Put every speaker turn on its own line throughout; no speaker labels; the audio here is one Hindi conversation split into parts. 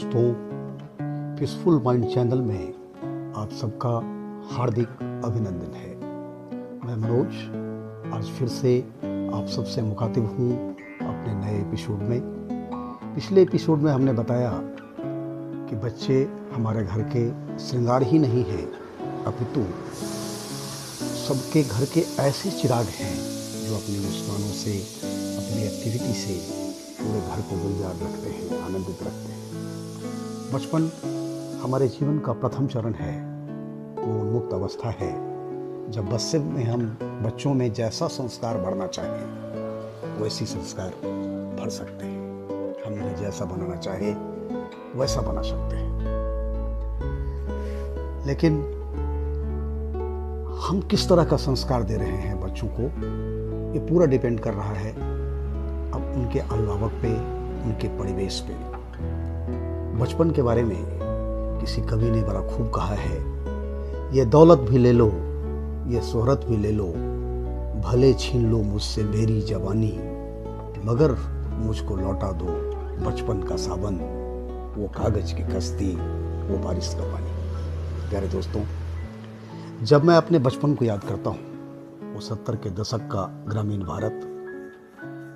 दोस्तों, पीसफुल माइंड चैनल में आप सबका हार्दिक अभिनंदन है। मैं मनोज आज फिर से आप सबसे मुखातिब हूँ अपने नए एपिसोड में। पिछले एपिसोड में हमने बताया कि बच्चे हमारे घर के श्रृंगार ही नहीं हैं, अपितु सबके घर के ऐसे चिराग हैं जो अपनी मुस्कानों से, अपनी एक्टिविटी से पूरे घर को गुलजार रखते हैं, आनंदित रखते हैं। बचपन हमारे जीवन का प्रथम चरण है, वो उन्मुक्त अवस्था है जब बच्चों में जैसा संस्कार बढ़ना चाहिए वैसी संस्कार भर सकते हैं। हम उन्हें जैसा बनाना चाहे वैसा बना सकते हैं, लेकिन हम किस तरह का संस्कार दे रहे हैं बच्चों को, ये पूरा डिपेंड कर रहा है अब उनके अभिभावक पे, उनके परिवेश पे। बचपन के बारे में किसी कवि ने बड़ा खूब कहा है, ये दौलत भी ले लो, ये शोहरत भी ले लो, भले छीन लो मुझसे मेरी जवानी, मगर मुझको लौटा दो बचपन का सावन, वो कागज की कश्ती, वो बारिश का पानी। प्यारे दोस्तों, जब मैं अपने बचपन को याद करता हूँ, वो 70 के दशक का ग्रामीण भारत,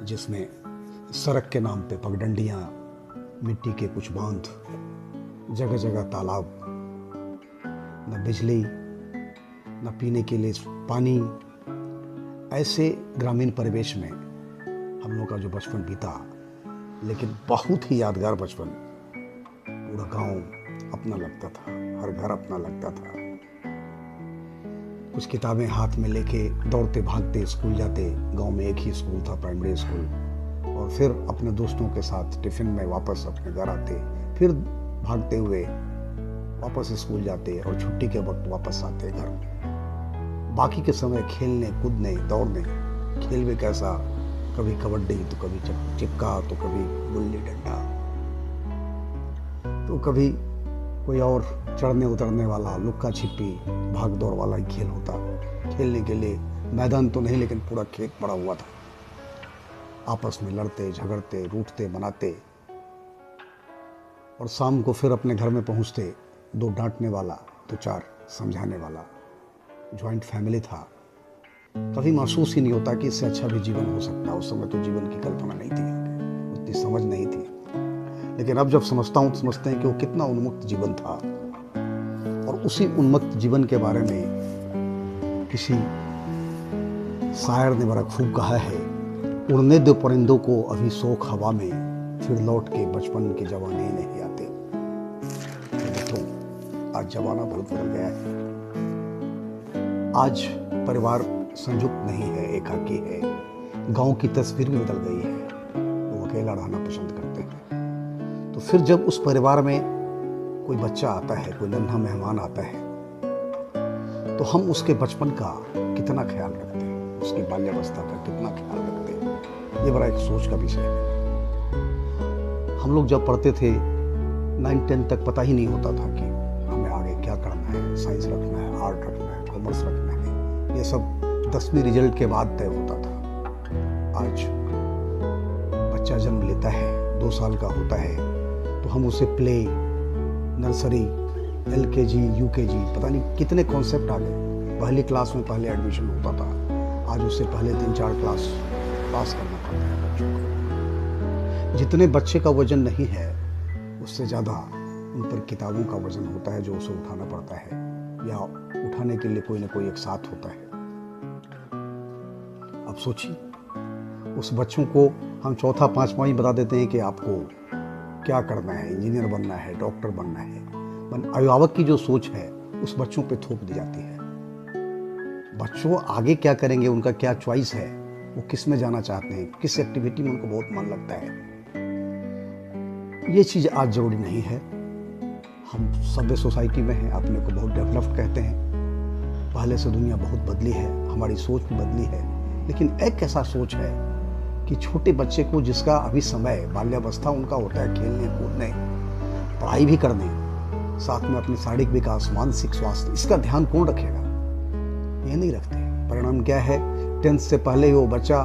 जिसमें सड़क के नाम पे पगडंडियाँ, मिट्टी के कुछ बांध, जगह जगह तालाब, न बिजली न पीने के लिए पानी, ऐसे ग्रामीण परिवेश में हम लोग का जो बचपन बीता, लेकिन बहुत ही यादगार बचपन। पूरा गांव अपना लगता था, हर घर अपना लगता था। कुछ किताबें हाथ में लेके दौड़ते भागते स्कूल जाते। गांव में एक ही स्कूल था, प्राइमरी स्कूल, और फिर अपने दोस्तों के साथ टिफिन में वापस अपने घर आते, फिर भागते हुए वापस स्कूल जाते और छुट्टी के वक्त वापस आते घर। बाकी के समय खेलने, कूदने, दौड़ने। खेल में कैसा, कभी कबड्डी तो कभी चिक्का तो कभी गुल्ली डंडा तो कभी कोई और चढ़ने उतरने वाला, लुक्का छिपी, भाग दौड़ वाला ही खेल होता। खेलने के लिए मैदान तो नहीं, लेकिन पूरा खेत पड़ा हुआ था। आपस में लड़ते झगड़ते, रूठते मनाते, और शाम को फिर अपने घर में पहुंचते, 2 डांटने वाला तो 4 समझाने वाला। जॉइंट फैमिली था। कभी महसूस ही नहीं होता कि इससे अच्छा भी जीवन हो सकता है। उस समय तो जीवन की कल्पना नहीं थी, उतनी समझ नहीं थी, लेकिन अब जब समझता हूँ तो समझते हैं कि वो कितना उन्मुक्त जीवन था। और उसी उन्मुक्त जीवन के बारे में किसी शायर ने बड़ा खूब कहा है, उड़ने दो परिंदों को अभी शौक हवा में, फिर लौट के बचपन के जमाने नहीं आते। तो आज जमाना बहुत बदल गया है। आज परिवार संयुक्त नहीं है, एकाकी है। गांव की तस्वीर भी बदल गई है, वो अकेला रहना पसंद करते हैं। तो फिर जब उस परिवार में कोई बच्चा आता है, कोई नन्हा मेहमान आता है, तो हम उसके बचपन का कितना ख्याल रखते हैं, उसकी बाल्यावस्था का कितना ख्याल रखते हैं, ये बड़ा एक सोच का विषय है। हम लोग जब पढ़ते थे 9-10 तक पता ही नहीं होता था कि हमें आगे क्या करना है, साइंस रखना है, आर्ट रखना है, कॉमर्स रखना है। ये सब 10वीं रिजल्ट के बाद तय होता था। आज बच्चा जन्म लेता है, 2 साल का होता है, तो हम उसे प्ले, नर्सरी, LKG, UKG, पता नहीं कितने कॉन्सेप्ट आ गए। पहली क्लास में पहले एडमिशन होता था, आज उससे पहले 3-4 क्लास पास करना पड़ता है बच्चों को। जितने बच्चे का वजन नहीं है, उससे ज़्यादा उन पर किताबों का वजन होता है जो उसे उठाना पड़ता है, या उठाने के लिए कोई ना कोई एक साथ होता है। अब सोचिए, उस बच्चों को हम चौथा 5वां ही बता देते हैं कि आपको क्या करना है, इंजीनियर बनना है, डॉक्टर बनना है। अभिभावक की जो सोच है उस बच्चों पे थोप दी जाती है। बच्चों आगे क्या करेंगे, उनका क्या चॉइस है, वो किस में जाना चाहते हैं, किस एक्टिविटी में उनको बहुत मन लगता है, ये चीज़ आज जरूरी नहीं है। हम सभ्य सोसाइटी में हैं, अपने को बहुत डेवलप्ड कहते हैं। पहले से दुनिया बहुत बदली है, हमारी सोच भी बदली है, लेकिन एक ऐसा सोच है कि छोटे बच्चे को, जिसका अभी समय बाल्यावस्था उनका होता है, खेलने कूदने, पढ़ाई भी करने, साथ में अपने शारीरिक विकास, मानसिक स्वास्थ्य, इसका ध्यान कौन रखेगा? ये नहीं रखते। परिणाम क्या है, 10th से पहले ही वो बच्चा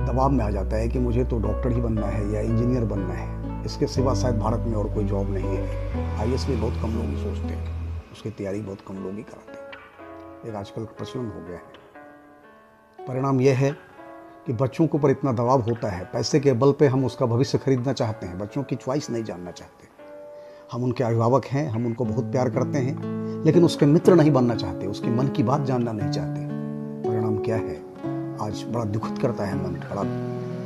दबाव में आ जाता है कि मुझे तो डॉक्टर ही बनना है या इंजीनियर बनना है। इसके सिवा शायद भारत में और कोई जॉब नहीं है। आईएएस भी बहुत कम लोग ही सोचते हैं, उसकी तैयारी बहुत कम लोग ही कराते हैं। एक आजकल प्रचलन हो गया है। परिणाम यह है कि बच्चों के ऊपर इतना दबाव होता है, पैसे के बल पे हम उसका भविष्य खरीदना चाहते हैं, बच्चों की चॉइस नहीं जानना चाहते। हम उनके अभिभावक हैं, हम उनको बहुत प्यार करते हैं, लेकिन उसके मित्र नहीं बनना चाहते, उसके मन की बात जानना नहीं चाहते। परिणाम क्या है? आज बड़ा दुखद करता है मन, बड़ा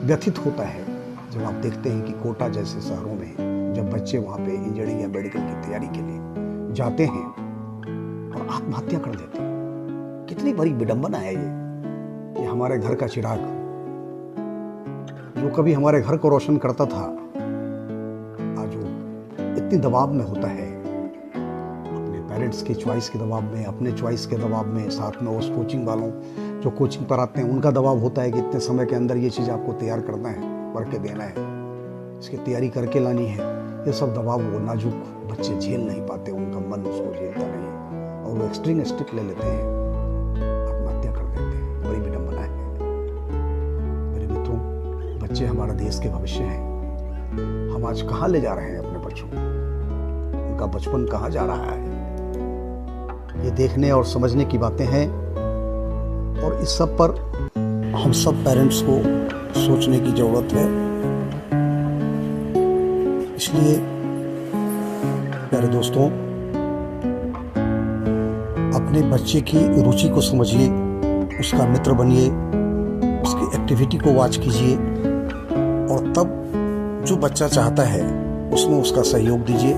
व्यथित होता है जब आप देखते हैं कि कोटा जैसे शहरों में जब बच्चे वहाँ पे इंजीनियरिंग या मेडिकल की तैयारी के लिए जाते हैं और आत्महत्या कर देते हैं। कितनी बड़ी विडंबना है ये हमारे घर का चिराग जो कभी हमारे घर को रोशन करता था, आज वो इतनी दबाव में होता है, अपने पेरेंट्स की चॉइस के दबाव में, अपने चॉइस के दबाव में, साथ में उस कोचिंग वालों जो कोचिंग पर आते हैं उनका दबाव होता है कि इतने समय के अंदर ये चीज़ आपको तैयार करना है, करके देना है, इसकी तैयारी करके लानी है। ये सब दबाव वो नाजुक बच्चे झेल नहीं पाते, उनका मन उसको झेलता नहीं और वो एक्सट्रीम स्टेप ले लेते हैं, आत्महत्या कर देते हैं। बड़ी विडंबना है मेरे मित्रों। बच्चे हमारा देश के भविष्य हैं। हम आज कहाँ ले जा रहे हैं अपने बच्चों को? उनका बचपन कहाँ जा रहा है? ये देखने और समझने की बातें हैं और इस सब पर हम सब पेरेंट्स को सोचने की जरूरत है। इसलिए प्यारे दोस्तों, अपने बच्चे की रुचि को समझिए, उसका मित्र बनिए, उसकी एक्टिविटी को वॉच कीजिए और तब जो बच्चा चाहता है उसमें उसका सहयोग दीजिए।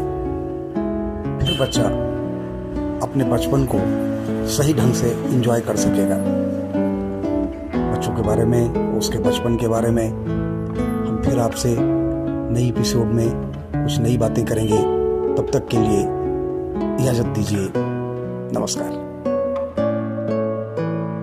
फिर बच्चा अपने बचपन को सही ढंग से एंजॉय कर सकेगा। बच्चों के बारे में, उसके बचपन के बारे में हम फिर आपसे नई एपिसोड में कुछ नई बातें करेंगे। तब तक के लिए इजाज़त दीजिए। नमस्कार।